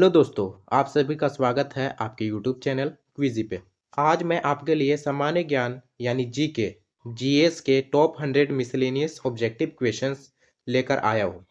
Hello दोस्तों, आप सभी का स्वागत है आपके यूट्यूब चैनल क्विजी पे। आज मैं आपके लिए सामान्य ज्ञान यानी जीएस के टॉप 100 मिसलेनियस ऑब्जेक्टिव क्वेश्चंस लेकर आया हूँ।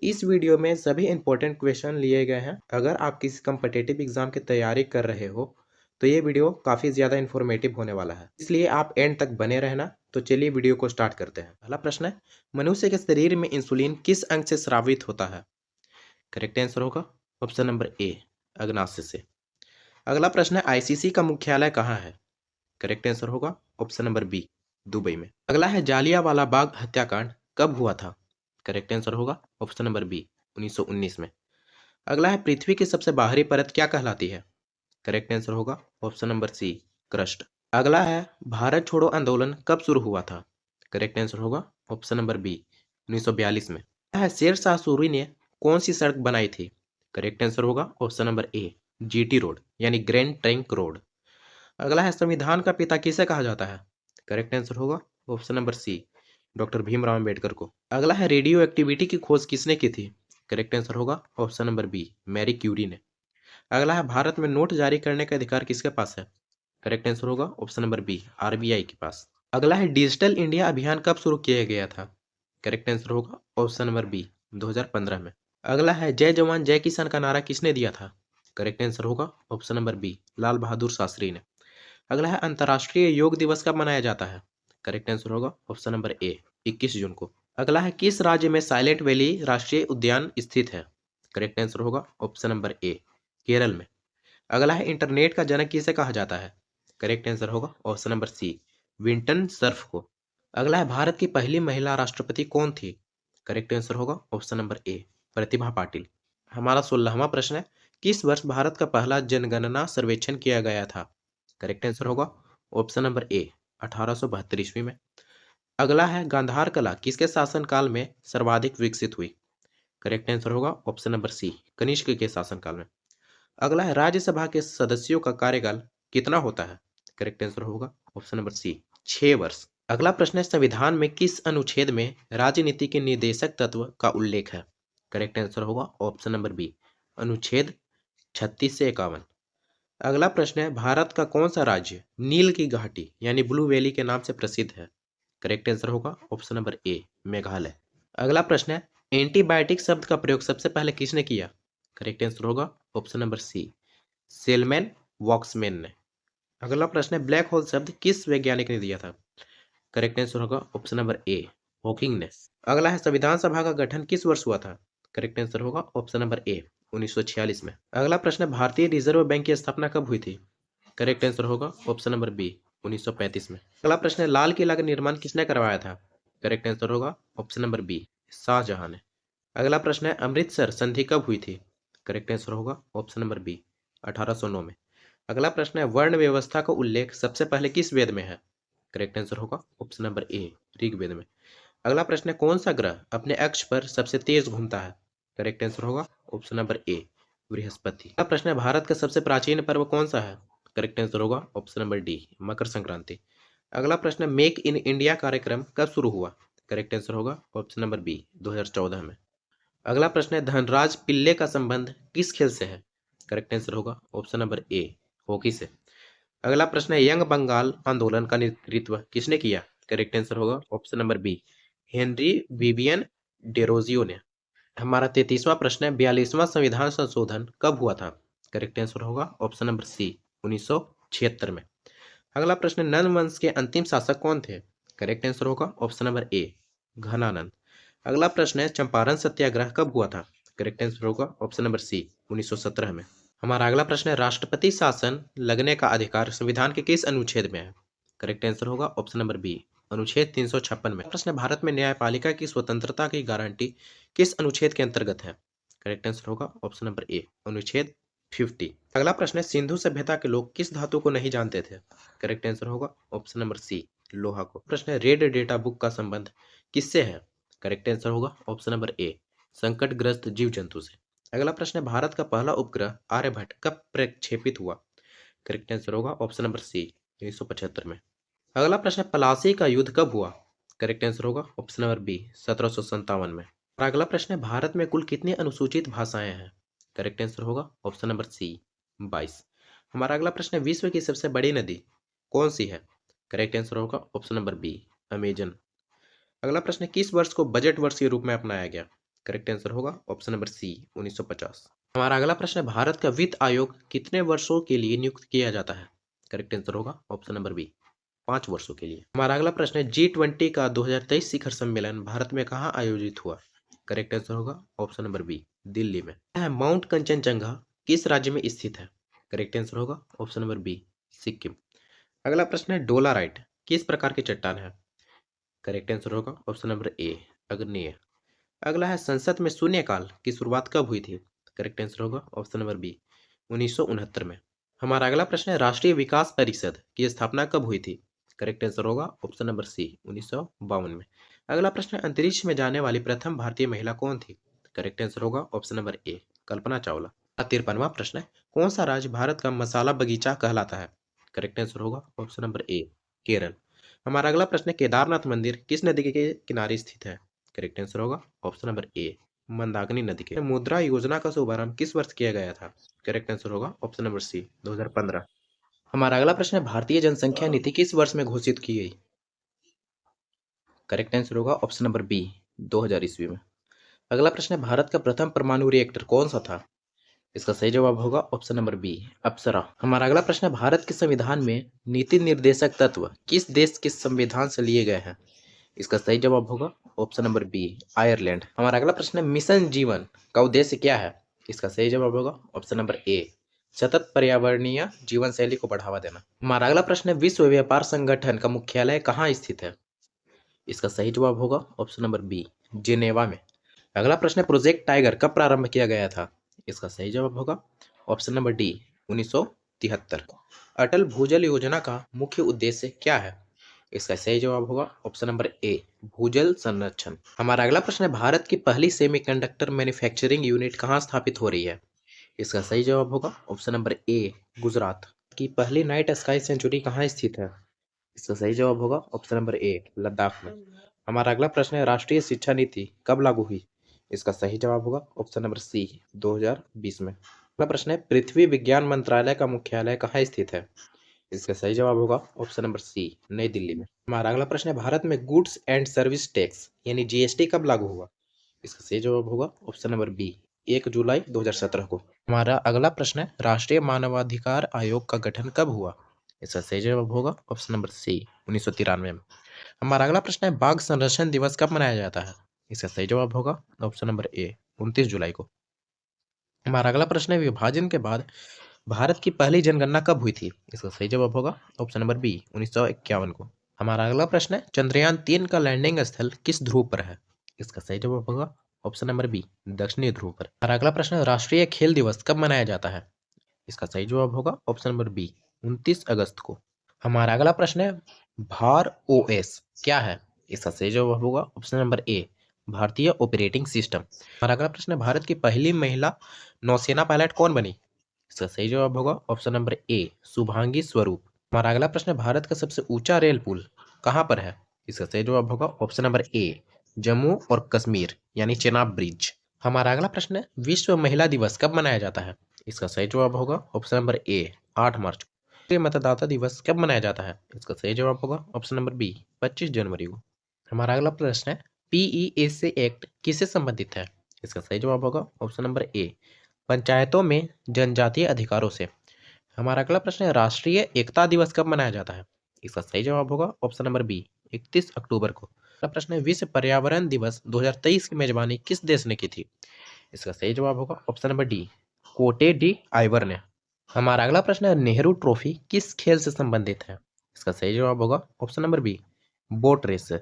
इस वीडियो में सभी इंपॉर्टेंट क्वेश्चन लिए गए हैं। अगर आप किसी कम्पिटिटिव एग्जाम की तैयारी कर रहे हो तो ये वीडियो काफ़ी ज़्यादा इन्फॉर्मेटिव होने वाला है, इसलिए आप एंड तक बने रहना। तो चलिए वीडियो को स्टार्ट करते हैं। पहला प्रश्न है, मनुष्य के शरीर में इंसुलिन किस अंग से स्रावित होता है? करेक्ट आंसर होगा ऑप्शन नंबर ए, अग्नाशय से। अगला प्रश्न है, आईसीसी का मुख्यालय कहाँ है? करेक्ट आंसर होगा ऑप्शन नंबर बी, दुबई में। अगला है, जालियांवाला बाग हत्याकांड कब हुआ था? करेक्ट आंसर होगा ऑप्शन नंबर बी, 1919 में। अगला है, पृथ्वी की सबसे बाहरी परत क्या कहलाती है? करेक्ट आंसर होगा ऑप्शन नंबर सी, क्रस्ट। अगला है, भारत छोड़ो आंदोलन कब शुरू हुआ था? करेक्ट आंसर होगा ऑप्शन नंबर बी, 1942 में। अगला है, शेर शाह सूरी ने कौन सी सड़क बनाई थी? करेक्ट आंसर होगा option number A, GT road यानी ग्रैंड ट्रंक रोड। अगला है, संविधान का पिता किसे कहा जाता है? करेक्ट आंसर होगा option number C, doctor Bhimrao Ambedkar को। अगला है, रेडियो एक्टिविटी की खोज किसने की थी? करेक्ट आंसर होगा option number B, Marie Curie ने। अगला है, भारत में नोट जारी करने का अधिकार किसके पास है? करेक्ट आंसर होगा ऑप्शन नंबर बी, आरबीआई के पास। अगला है, डिजिटल इंडिया अभियान कब शुरू किया गया था? करेक्ट आंसर होगा ऑप्शन नंबर बी, 2015 में। अगला है, जय जवान जय किसान का नारा किसने दिया था? करेक्ट आंसर होगा option number B, Lal Bahadur Shastri ने। अगला है, अंतर्राष्ट्रीय योग दिवस कब मनाया जाता है? करेक्ट आंसर होगा ऑप्शन नंबर ए, 21 जून को। अगला है, किस राज्य में साइलेंट वैली राष्ट्रीय उद्यान स्थित है? करेक्ट आंसर होगा ऑप्शन नंबर ए, केरल में। अगला है, इंटरनेट का जनक किसे कहा जाता है? करेक्ट आंसर होगा option number C, Vinton Cerf को। अगला है, भारत की पहली महिला राष्ट्रपति कौन थी? करेक्ट आंसर होगा ऑप्शन नंबर ए, प्रतिभा पाटिल। हमारा 16वां प्रश्न है, किस वर्ष भारत का पहला जनगणना सर्वेक्षण किया गया था? करेक्ट आंसर होगा ऑप्शन नंबर ए, 1872 ईस्वी में। अगला है, गांधार कला किसके शासनकाल में सर्वाधिक विकसित हुई? करेक्ट आंसर होगा ऑप्शन नंबर सी, कनिष्क के शासनकाल में। अगला है, राज्यसभा के सदस्यों का कार्यकाल कितना होता है? करेक्ट आंसर होगा ऑप्शन नंबर सी, 6 वर्ष। अगला प्रश्न है, संविधान में किस अनुच्छेद में राजनीति के निर्देशक तत्व का उल्लेख है? करेक्ट आंसर होगा ऑप्शन नंबर बी, अनुच्छेद 36 से 51। अगला प्रश्न है, भारत का कौन सा राज्य नील की घाटी यानी ब्लू वैली के नाम से प्रसिद्ध है? करेक्ट आंसर होगा ऑप्शन नंबर ए, मेघालय। अगला प्रश्न है, एंटीबायोटिक शब्द का प्रयोग सबसे पहले किसने किया? करेक्ट आंसर होगा option number C, Selman Waksman ने। अगला प्रश्न है, ब्लैक होल शब्द किस वैज्ञानिक ने दिया था? करेक्ट आंसर होगा ऑप्शन नंबर ए, हॉकिंग ने। अगला है, संविधान सभा का गठन किस वर्ष हुआ था? करेक्ट आंसर होगा ऑप्शन नंबर ए, 1946 में। अगला प्रश्न है, भारतीय रिजर्व बैंक की स्थापना कब हुई थी? करेक्ट आंसर होगा ऑप्शन नंबर बी, 1935 में। अगला प्रश्न है, लाल किला का निर्माण किसने करवाया था? करेक्ट आंसर होगा ऑप्शन नंबर बी, शाहजहां ने। अगला प्रश्न है, अमृतसर संधि कब हुई थी? करेक्ट आंसर होगा ऑप्शन नंबर बी, 1809 में। अगला प्रश्न है, वर्ण व्यवस्था का उल्लेख सबसे पहले किस वेद में है? करेक्ट आंसर होगा ऑप्शन नंबर ए, ऋग्वेद में। अगला प्रश्न है, कौन सा ग्रह अपने अक्ष पर सबसे तेज घूमता है? करेक्ट आंसर होगा ऑप्शन नंबर ए, बृहस्पति। अगला प्रश्न है, भारत का सबसे प्राचीन पर्व कौन सा है? करेक्ट आंसर होगा option number D, Makar Sankranti. अगला प्रश्न है, मेक इन इंडिया कार्यक्रम कब शुरू हुआ? करेक्ट आंसर होगा ऑप्शन नंबर बी, 2014 में। अगला प्रश्न है, धनराज पिल्ले का संबंध किस खेल से है? करेक्ट आंसर होगा ऑप्शन नंबर ए, हॉकी से। अगला प्रश्न है, यंग बंगाल आंदोलन का नेतृत्व किसने किया? करेक्ट आंसर होगा option number B, Henry Vivian Derozio ने। हमारा 33वां प्रश्न है, 42वां संविधान संशोधन कब हुआ था? करेक्ट आंसर होगा ऑप्शन नंबर सी, 1976 में। अगला प्रश्न है, नंद वंश के अंतिम शासक कौन थे? करेक्ट आंसर होगा ऑप्शन नंबर ए, घनानंद। अगला प्रश्न है, चंपारण सत्याग्रह कब हुआ था? करेक्ट आंसर होगा ऑप्शन नंबर सी, 1917 में। हमारा अगला प्रश्न है, राष्ट्रपति शासन लगने का अधिकार संविधान के किस अनुच्छेद में है? करेक्ट आंसर होगा ऑप्शन नंबर बी, अनुच्छेद 356 में। प्रश्न है, भारत में न्यायपालिका की स्वतंत्रता की गारंटी किस अनुच्छेद के अंतर्गत है? करेक्ट आंसर होगा ऑप्शन नंबर ए, अनुच्छेद 50। अगला प्रश्न है, सिंधु सभ्यता के लोग किस धातु को नहीं जानते थे? करेक्ट आंसर होगा ऑप्शन नंबर सी, लोहा को। प्रश्न है, रेड डेटा बुक का संबंध किससे है? करेक्ट आंसर होगा ऑप्शन नंबर ए, संकटग्रस्त जीव जंतु से। अगला प्रश्न है, भारत का पहला उपग्रह आर्यभट्ट कब प्रक्षेपित हुआ? करेक्ट आंसर होगा ऑप्शन नंबर सी, 1975 में। अगला प्रश्न है, प्लासी का युद्ध कब हुआ? करेक्ट आंसर होगा ऑप्शन नंबर बी, 1757 में। और अगला प्रश्न है, भारत में कुल कितनी अनुसूचित भाषाएं हैं? करेक्ट आंसर होगा ऑप्शन नंबर सी 22। हमारा अगला प्रश्न है, विश्व की सबसे बड़ी नदी कौन सी है? करेक्ट आंसर होगा ऑप्शन नंबर बी अमेजन। अगला प्रश्न है, किस वर्ष को बजट वर्ष के रूप में अपनाया गया? करेक्ट आंसर होगा ऑप्शन नंबर सी 1950। हमारा अगला प्रश्न है, भारत का वित्त आयोग कितने वर्षों के लिए नियुक्त किया जाता है? करेक्ट आंसर होगा ऑप्शन नंबर बी 5 वर्षों के लिए। हमारा अगला प्रश्न है, G20 का 2023 शिखर सम्मेलन भारत में कहाँ आयोजित हुआ? करेक्ट आंसर होगा ऑप्शन नंबर बी दिल्ली में। माउंट कंचनजंगा किस राज्य में स्थित है? करेक्ट आंसर होगा ऑप्शन नंबर बी सिक्किम। अगला प्रश्न है, डोलाराइट किस प्रकार की चट्टान है? करेक्ट आंसर होगा ऑप्शन नंबर ए अग्नेय। अगला है, संसद में शून्यकाल की शुरुआत कब हुई थी? करेक्ट आंसर होगा ऑप्शन नंबर बी 1969 में। हमारा अगला प्रश्न है, राष्ट्रीय विकास परिषद की स्थापना कब हुई थी? करेक्ट आंसर होगा ऑप्शन नंबर सी 1952 में। अगला प्रश्न है, अंतरिक्ष में जाने वाली प्रथम भारतीय महिला कौन थी? करेक्ट आंसर होगा ऑप्शन नंबर ए कल्पना चावला। 53वां प्रश्न है, कौन सा राज्य भारत का मसाला बगीचा कहलाता है? करेक्ट आंसर होगा ऑप्शन नंबर ए केरल। हमारा अगला प्रश्न है, केदारनाथ मंदिर किस नदी के किनारे स्थित है? करेक्ट आंसर होगा ऑप्शन नंबर ए मंदाकिनी नदी के। मुद्रा योजना का शुभारंभ किस वर्ष किया गया था? करेक्ट आंसर होगा ऑप्शन नंबर सी 2015। हमारा अगला प्रश्न है, भारतीय जनसंख्या नीति किस वर्ष में घोषित की गई? करेक्ट आंसर होगा ऑप्शन नंबर बी 2000 ईस्वी में। अगला प्रश्न है, भारत का प्रथम परमाणु रिएक्टर कौन सा था? इसका सही जवाब होगा ऑप्शन नंबर बी अप्सरा। हमारा अगला प्रश्न है, भारत के संविधान में नीति निर्देशक तत्व किस देश के संविधान से लिए गए हैं? इसका सही जवाब होगा ऑप्शन नंबर बी आयरलैंड। हमारा अगला प्रश्न है, मिशन जीवन का उद्देश्य क्या है? इसका सही जवाब होगा ऑप्शन नंबर ए सतत पर्यावरणीय जीवन शैली को बढ़ावा देना। हमारा अगला प्रश्न है, विश्व व्यापार संगठन का मुख्यालय कहाँ स्थित है? इसका सही जवाब होगा ऑप्शन नंबर बी जेनेवा में। अगला प्रश्न है, प्रोजेक्ट टाइगर कब प्रारंभ किया गया था? इसका सही जवाब होगा ऑप्शन नंबर डी 1973। अटल भूजल योजना का मुख्य उद्देश्य क्या है? इसका सही जवाब होगा ऑप्शन नंबर ए भूजल संरक्षण। हमारा अगला प्रश्न है, भारत की पहली सेमीकंडक्टर मैन्युफैक्चरिंग यूनिट कहाँ स्थापित हो रही है? इसका सही जवाब होगा ऑप्शन नंबर ए गुजरात की। पहली नाइट स्काई सेंचुरी कहाँ स्थित है? इसका सही जवाब होगा ऑप्शन नंबर ए लद्दाख में। हमारा अगला प्रश्न है, राष्ट्रीय शिक्षा नीति कब लागू हुई? इसका सही जवाब होगा ऑप्शन नंबर सी 2020 में। अगला प्रश्न है, पृथ्वी विज्ञान मंत्रालय का मुख्यालय कहाँ स्थित है? इसका सही जवाब होगा ऑप्शन नंबर सी नई दिल्ली में। हमारा अगला प्रश्न है, भारत में गुड्स एंड सर्विस टैक्स यानी जीएसटी कब लागू हुआ? इसका सही जवाब होगा ऑप्शन नंबर बी 1 जुलाई 2017 को। हमारा अगला प्रश्न है, राष्ट्रीय मानवाधिकार आयोग का गठन कब हुआ? इसका सही जवाब होगा ऑप्शन नंबर सी 1993 में। हमारा अगला प्रश्न है, बाघ संरक्षण दिवस कब मनाया जाता है? इसका सही जवाब होगा ऑप्शन नंबर ए 29 जुलाई को। हमारा अगला प्रश्न है, विभाजन के बाद भारत की पहली जनगणना कब हुई थी? इसका सही जवाब होगा ऑप्शन नंबर बी 1951 को। हमारा अगला प्रश्न है, चंद्रयान 3 का लैंडिंग स्थल किस ध्रुव पर है? इसका सही जवाब होगा ऑप्शन नंबर बी दक्षिणी ध्रुव पर। हमारा अगला प्रश्न है, राष्ट्रीय खेल दिवस कब मनाया जाता है? इसका सही जवाब होगा ऑप्शन नंबर बी 29 अगस्त को। हमारा अगला प्रश्न है, भार ओएस क्या है? इसका सही जवाब होगा ऑप्शन नंबर ए भारतीय ऑपरेटिंग सिस्टम। हमारा अगला प्रश्न है, भारत की पहली महिला नौसेना पायलट कौन बनी? इसका सही जवाब होगा ऑप्शन नंबर ए शुभांगी स्वरूप। हमारा अगला प्रश्न है, भारत का सबसे ऊंचा रेल पुल कहाँ पर है? इसका सही जवाब होगा ऑप्शन नंबर ए जम्मू और कश्मीर यानी चेनाब ब्रिज। हमारा अगला प्रश्न है, विश्व महिला दिवस कब मनाया जाता है? इसका सही जवाब होगा ऑप्शन नंबर ए 8 मार्च को। राष्ट्रीय मतदाता दिवस कब मनाया जाता है? इसका सही जवाब होगा ऑप्शन नंबर बी 25 जनवरी को। हमारा अगला प्रश्न है, पीईएसए एक्ट किससे संबंधित है? इसका सही जवाब होगा ऑप्शन नंबर ए पंचायतों में जनजातीय अधिकारों से। हमारा अगला प्रश्न है, राष्ट्रीय एकता दिवस कब मनाया जाता है? इसका सही जवाब होगा ऑप्शन नंबर बी 31 अक्टूबर को। अगला प्रश्न है, विश्व पर्यावरण दिवस 2023 की मेजबानी किस देश ने की थी? इसका सही जवाब होगा ऑप्शन नंबर डी कोटे डी आइवर ने। हमारा अगला प्रश्न है, नेहरू ट्रॉफी किस खेल से संबंधित है? इसका सही जवाब होगा option number B boat race से।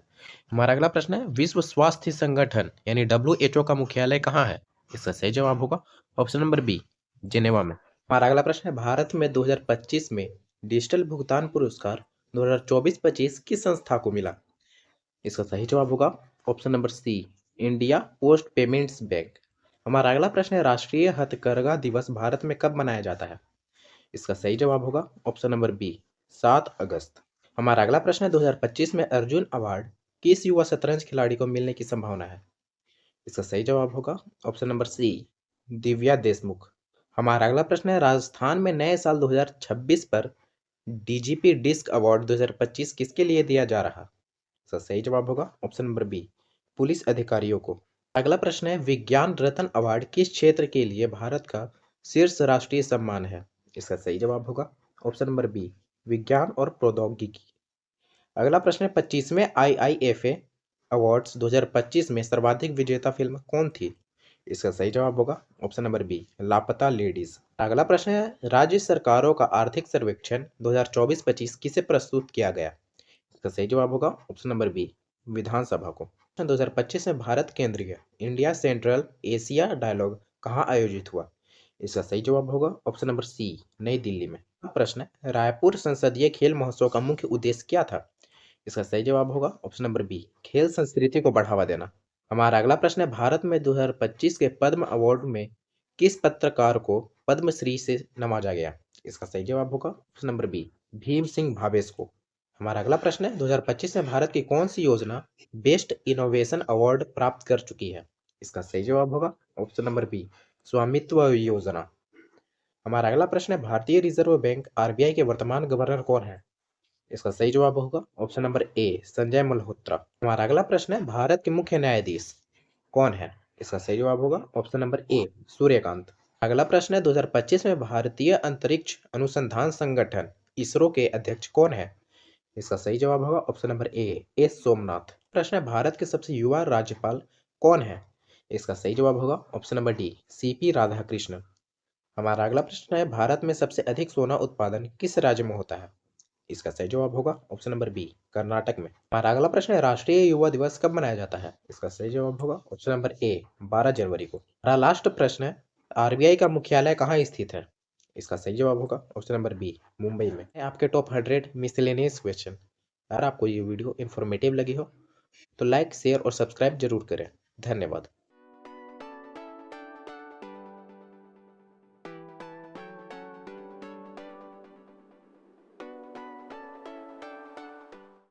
हमारा अगला प्रश्न है, विश्व स्वास्थ्य संगठन यानी WHO का मुख्यालय कहाँ है? इसका सही जवाब होगा ऑप्शन नंबर बी जेनेवा में। हमारा अगला प्रश्न है, भारत में 2025 में डिजिटल भुगतान पुरस्कार 2024-25 किस संस्था को मिला? इसका सही जवाब होगा option number C India Post Payments Bank. हमारा अगला प्रश्न है, राष्ट्रीय हथकरघा दिवस भारत में कब मनाया जाता है? इसका सही जवाब होगा ऑप्शन नंबर बी 7 अगस्त। हमारा अगला प्रश्न है, 2025 में अर्जुन अवार्ड किस युवा शतरंज खिलाड़ी को मिलने की संभावना है? इसका सही जवाब होगा option number C Divya Deshmukh. हमारा अगला प्रश्न है, राजस्थान में नए साल 2026 पर डीजीपी डिस्क अवार्ड 2025 किसके लिए दिया जा रहा? इसका सही जवाब होगा ऑप्शन नंबर बी, पुलिस अधिकारियों को। अगला प्रश्न है, विज्ञान रत्न अवार्ड किस क्षेत्र के लिए भारत का शीर्ष राष्ट्रीय सम्मान है? इसका सही जवाब होगा ऑप्शन नंबर बी, विज्ञान और प्रौद्योगिकी। अगला प्रश्न है, 25वें IIFA अवार्ड्स 2025 में सर्वाधिक विजेता फिल्म कौन थी? इसका सही जवाब होगा ऑप्शन नंबर बी, लापता लेडीज। अगला प्रश्न है, राज्य सरकारों का आर्थिक सर्वेक्षण 2024-25 किसे प्रस्तुत किया गया? इसका सही जवाब होगा ऑप्शन नंबर बी, विधानसभा को। 2025 में भारत केंद्रीय इंडिया सेंट्रल एशिया डायलॉग कहाँ आयोजित हुआ? इसका सही जवाब होगा ऑप्शन नंबर सी, नई दिल्ली में। प्रश्न है, रायपुर संसदीय खेल महोत्सव का मुख्य उद्देश्य क्या था? इसका सही जवाब होगा ऑप्शन नंबर बी, खेल संस्कृति को बढ़ावा देना। हमारा अगला प्रश्न है, भारत में 2025 के पद्म अवार्ड में किस पत्रकार को पद्मश्री से नवाजा गया? इसका सही जवाब होगा option number B, Bhim Singh Bhavesh को। हमारा अगला प्रश्न है, 2025 में भारत की कौन सी योजना बेस्ट इनोवेशन अवार्ड प्राप्त कर चुकी है? इसका सही जवाब होगा ऑप्शन नंबर बी, स्वामित्व योजना। हमारा अगला प्रश्न है, भारतीय रिजर्व बैंक RBI के वर्तमान गवर्नर कौन है? इसका सही जवाब होगा ऑप्शन नंबर ए, संजय मल्होत्रा। हमारा अगला प्रश्न है, भारत के मुख्य न्यायाधीश कौन है? इसका सही जवाब होगा ऑप्शन नंबर ए, सूर्यकांत। अगला प्रश्न है, 2025 में भारतीय अंतरिक्ष अनुसंधान संगठन इसरो के अध्यक्ष कौन है? इसका सही जवाब होगा ऑप्शन नंबर ए, एस सोमनाथ। प्रश्न है, भारत के सबसे युवा राज्यपाल कौन है? इसका सही जवाब होगा option number D, CP Radhakrishnan. हमारा अगला प्रश्न है, भारत में सबसे अधिक सोना उत्पादन किस राज्य में होता है? इसका सही जवाब होगा ऑप्शन नंबर बी, कर्नाटक में। हमारा अगला प्रश्न है, राष्ट्रीय युवा दिवस कब मनाया जाता है? इसका सही जवाब होगा ऑप्शन नंबर ए, 12 जनवरी को। हमारा लास्ट प्रश्न है, RBI का मुख्यालय कहाँ स्थित है? इसका सही जवाब होगा ऑप्शन नंबर बी, मुंबई में। आपके टॉप 100 मिसलेनियस क्वेश्चन। अगर आपको ये वीडियो इन्फॉर्मेटिव लगी हो तो लाइक, शेयर और सब्सक्राइब जरूर करें। धन्यवाद।